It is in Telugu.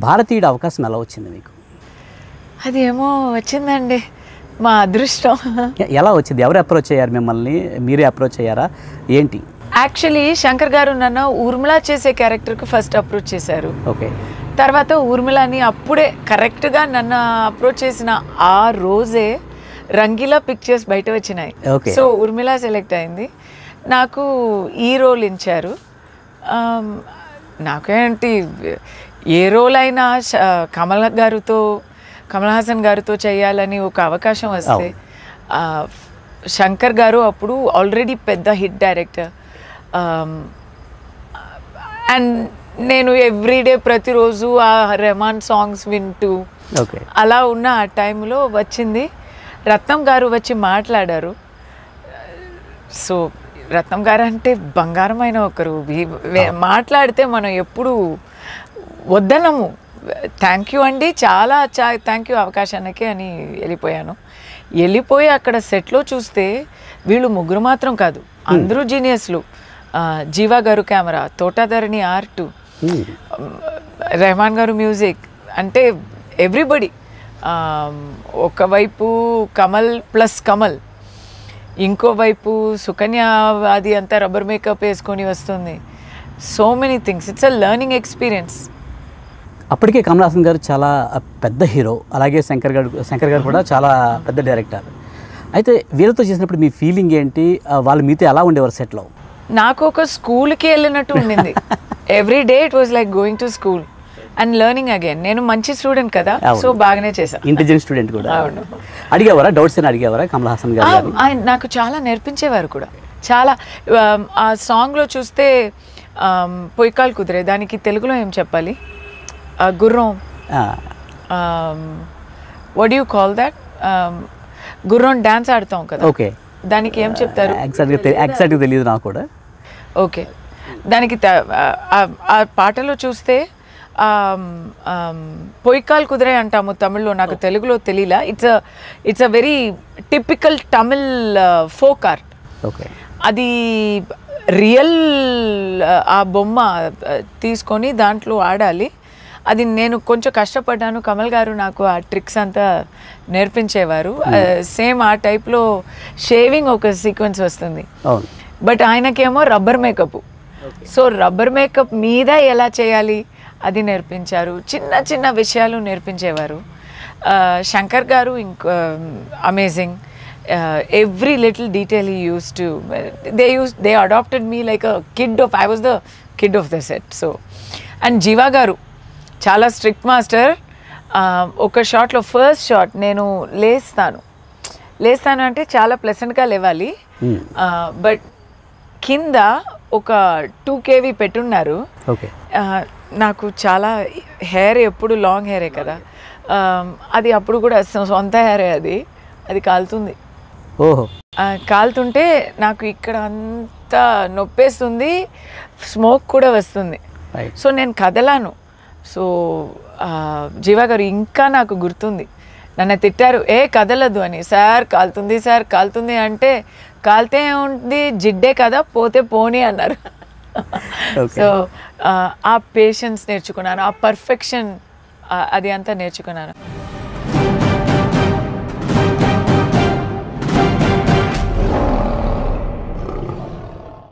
భారతీయుడు అవకాశం ఎలా వచ్చింది మీకు? అదేమో వచ్చిందండి, మా అదృష్టం. ఎలా వచ్చింది? ఎవరు అప్రోచ్ అయ్యారు మిమ్మల్ని? మీరే అప్రోచ్ అయ్యారా ఏంటి? యాక్చువల్లీ శంకర్ గారు నన్ను ఊర్మిళ చేసే క్యారెక్టర్కి ఫస్ట్ అప్రోచ్ చేశారు. ఓకే. తర్వాత ఊర్మిళని అప్పుడే కరెక్ట్గా నన్ను అప్రోచ్ చేసిన ఆ రోజే రంగీలా పిక్చర్స్ బయట వచ్చినాయి. సో ఊర్మిళ సెలెక్ట్ అయింది, నాకు ఈ రోల్ ఇచ్చారు. నాకేంటి ఏ రోల్ అయినా కమల్ హాసన్ గారితో చేయాలని ఒక అవకాశం వస్తే, శంకర్ గారు అప్పుడు ఆల్రెడీ పెద్ద హిట్ డైరెక్టర్, అండ్ నేను ఎవ్రీడే ప్రతిరోజు ఆ రెహమాన్ సాంగ్స్ వింటూ అలా ఉన్న ఆ టైంలో వచ్చింది. రత్నం గారు వచ్చి మాట్లాడారు. సో రత్నం గారు అంటే బంగారమైన ఒకరు, మాట్లాడితే మనం ఎప్పుడు వద్దనము. థ్యాంక్ యూ అండి, చాలా థ్యాంక్ యూ అవకాశానికి అని వెళ్ళిపోయి అక్కడ సెట్లో చూస్తే వీళ్ళు ముగ్గురు మాత్రం కాదు, అందరూ జీనియస్లు. జీవా గారు కెమెరా, తోటాధరణి ఆర్ట్, రెహమాన్ గారు మ్యూజిక్, అంటే ఎవ్రీబడి. ఒకవైపు కమల్ ప్లస్ కమల్, ఇంకోవైపు సుకన్య అది అంతా రబ్బర్ మేకప్ వేసుకొని వస్తుంది. So many things, it's a learning experience. అప్పటికే కమల్ హాసన్ గారు చాలా పెద్ద హీరో, అలాగే శంకర్ గారు కూడా చాలా పెద్ద డైరెక్టర్. అయితే వీళ్ళతో చేసినప్పుడు మీ ఫీలింగ్ ఏంటి? వాళ్ళు మీతో ఎలా ఉండేవారు సెట్లో? నాకు ఒక స్కూల్కి వెళ్ళినట్టు ఉండింది. Every day it was like going to school and learning again. నేను మంచి స్టూడెంట్ కదా, సో బాగానే చేశాను. ఇంటెలిజెంట్ స్టూడెంట్ కూడా. అడిగేవారా డౌట్స్ అని అడిగేవారా కమల్ హాసన్ గారు? ఆయన నాకు చాలా నేర్పించేవారు కూడా. చాలా ఆ సాంగ్లో చూస్తే పొయ్యికాలు కుదిరే, దానికి తెలుగులో ఏం చెప్పాలి? గుర్రం, వాట్ యు కాల్ దట్? గుర్రం డాన్స్ ఆడతాం కదా, ఓకే, దానికి ఏం చెప్తారు? ఎగ్జాక్ట్గా తెలియదు నాకు కూడా. ఓకే, దానికి ఆ పాటలో చూస్తే పొయ్యికాలు కుదిరే అంటాము తమిళ్లో, నాకు తెలుగులో తెలియలా. It's a very typical Tamil folk art. Okay, అది రియల్ ఆ బొమ్మ తీసుకొని దాంట్లో ఆడాలి. అది నేను కొంచెం కష్టపడ్డాను. కమల్ గారు నాకు ఆ ట్రిక్స్ అంతా నేర్పించేవారు. సేమ్ ఆ టైప్లో షేవింగ్ ఒక సీక్వెన్స్ వస్తుంది, బట్ ఆయనకేమో rubber makeup. So rubber makeup మీద ఎలా చేయాలి అది నేర్పించారు. చిన్న చిన్న విషయాలు నేర్పించేవారు. శంకర్ గారు ఇంకో amazing. Every little detail he used to, they adapted me like a kid of, I was the kid of the set. So and Jeeva garu చాలా స్ట్రిక్ట్ మాస్టర్. ఒక షాట్లో ఫస్ట్ షాట్ నేను లేస్తాను అంటే చాలా ప్లెసెంట్గా లేవాలి, బట్ కింద ఒక 2 kV పెట్టున్నారు. నాకు చాలా హెయిర్ ఎప్పుడు లాంగ్ హెయిరే కదా, అది అప్పుడు కూడా సొంత హెయిరే, అది కాలుతుంది. కాలుతుంటే నాకు ఇక్కడ అంతా నొప్పేస్తుంది, స్మోక్ కూడా వస్తుంది. సో నేను కదలాను. సో జీవా గారు ఇంకా నాకు గుర్తుంది, నన్ను తిట్టారు, కదలదు అని. సార్ కాలుతుంది అంటే, కాలితే ఉంది జిడ్డే కదా, పోతే పోనీ అన్నారు. సో ఆ పేషెన్స్ నేర్చుకున్నాను, ఆ పర్ఫెక్షన్ అది అంతా నేర్చుకున్నాను.